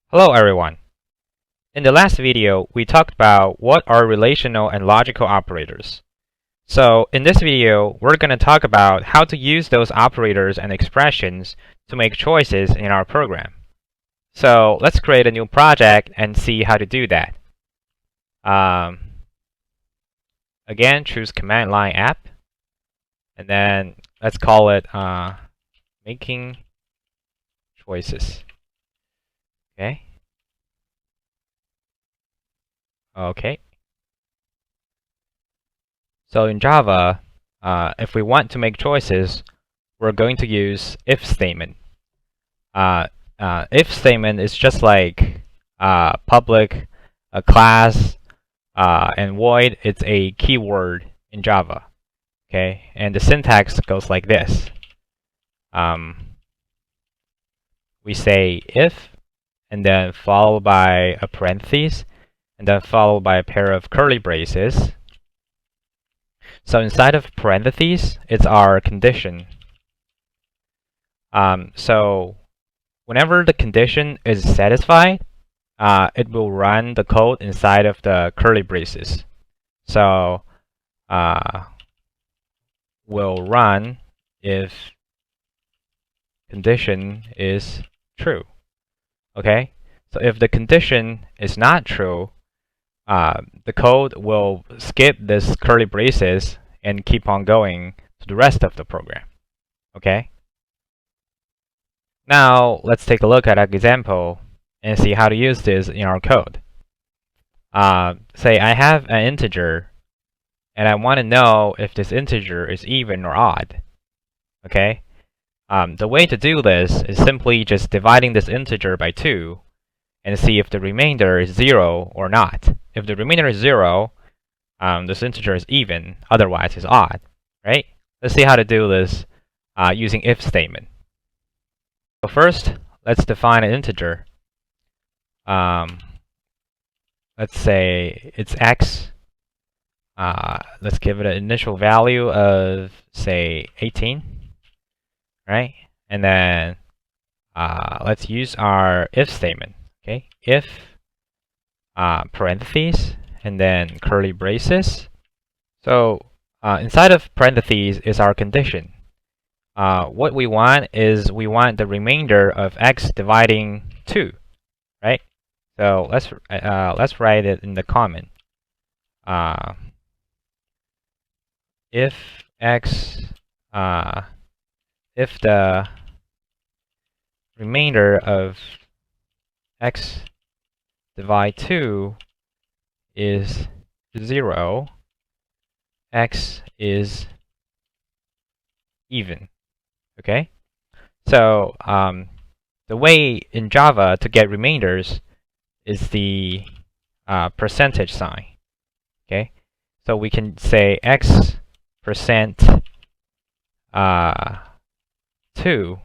Hello everyone. In the last video, we talked about what are relational and logical operators. So in this video, we're going to talk about how to use those operators and expressions to make choices in our program. So let's create a new project and see how to do that. Again, choose command line app, and then let's call it making choices. Okay. So in Java, if we want to make choices, we're going to use if statement. If statement is just like public, a class, and void. It's a keyword in Java. Okay, and the syntax goes like this. We say if, and then followed by a parentheses, and then followed by a pair of curly braces. So inside of parentheses, it's our condition. So whenever the condition is satisfied, it will run the code inside of the curly braces. So will run if condition is true. Okay? So if the condition is not true, the code will skip this curly braces and keep on going to the rest of the program. Okay? Now let's take a look at an example and see how to use this in our code. Say I have an integer and I want to know if this integer is even or odd. Okay? The way to do this is simply just dividing this integer by 2 and see if the remainder is 0 or not. If the remainder is 0, this integer is even, otherwise it's odd, right? Let's see how to do this using if statement. So first, let's define an integer. Let's say it's x. Let's give it an initial value of, say, 18, right? And then let's use our if statement. Okay, if parentheses and then curly braces. So inside of parentheses is our condition. What we want is we want the remainder of x dividing 2, right? So let's write it in the comment. If x, if the remainder of x divide 2 is 0, x is even. Okay? So the way in Java to get remainders is the percentage sign. Okay? So we can say x percent 2.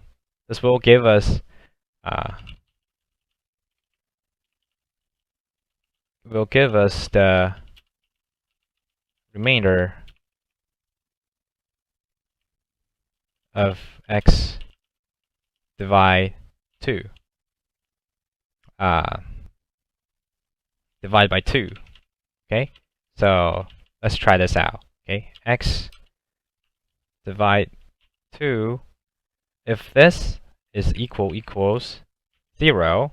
This will give us the remainder of x divide 2. Divide by 2. Okay? So let's try this out. Okay? X divide 2. If this is equals 0,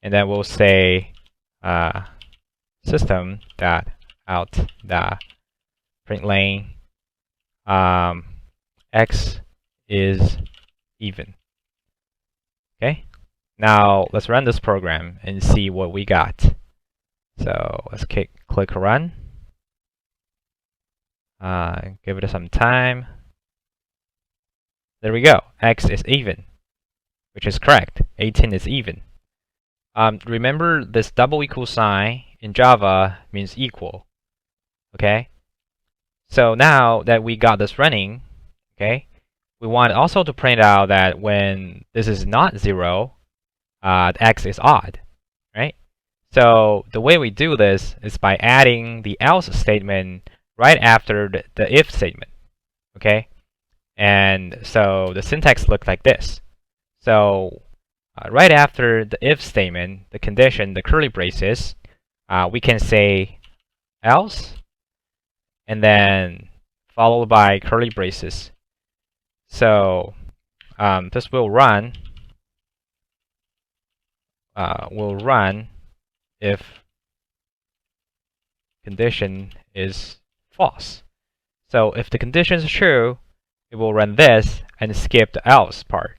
and then we'll say system dot out dot println x is even. Okay, now let's run this program and see what we got. So let's click run. Give it some time. There we go. X is even, which is correct. 18 is even. Remember this double equal sign in Java means equal. Okay? So now that we got this running, okay, we want also to print out that when this is not 0, x is odd, right? So the way we do this is by adding the else statement right after the if statement, okay? And so the syntax looks like this. So Right after the if statement, the condition, the curly braces, we can say else, and then followed by curly braces. So this will run if condition is false. So if the condition is true, it will run this and skip the else part.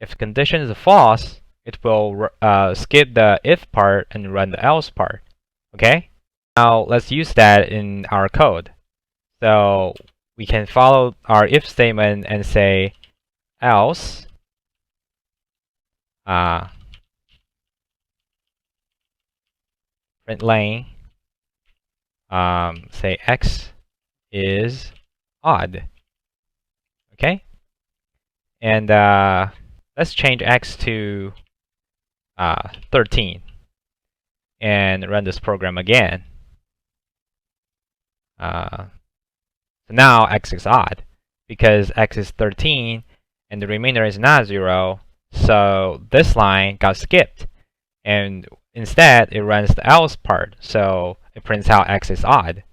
If the condition is false, it will skip the if part and run the else part. Okay? Now let's use that in our code. So we can follow our if statement and say else print lane say x is odd. Okay? And let's change x to 13 and run this program again. So now x is odd because x is 13 and the remainder is not 0. So this line got skipped, and instead it runs the else part, so it prints out x is odd.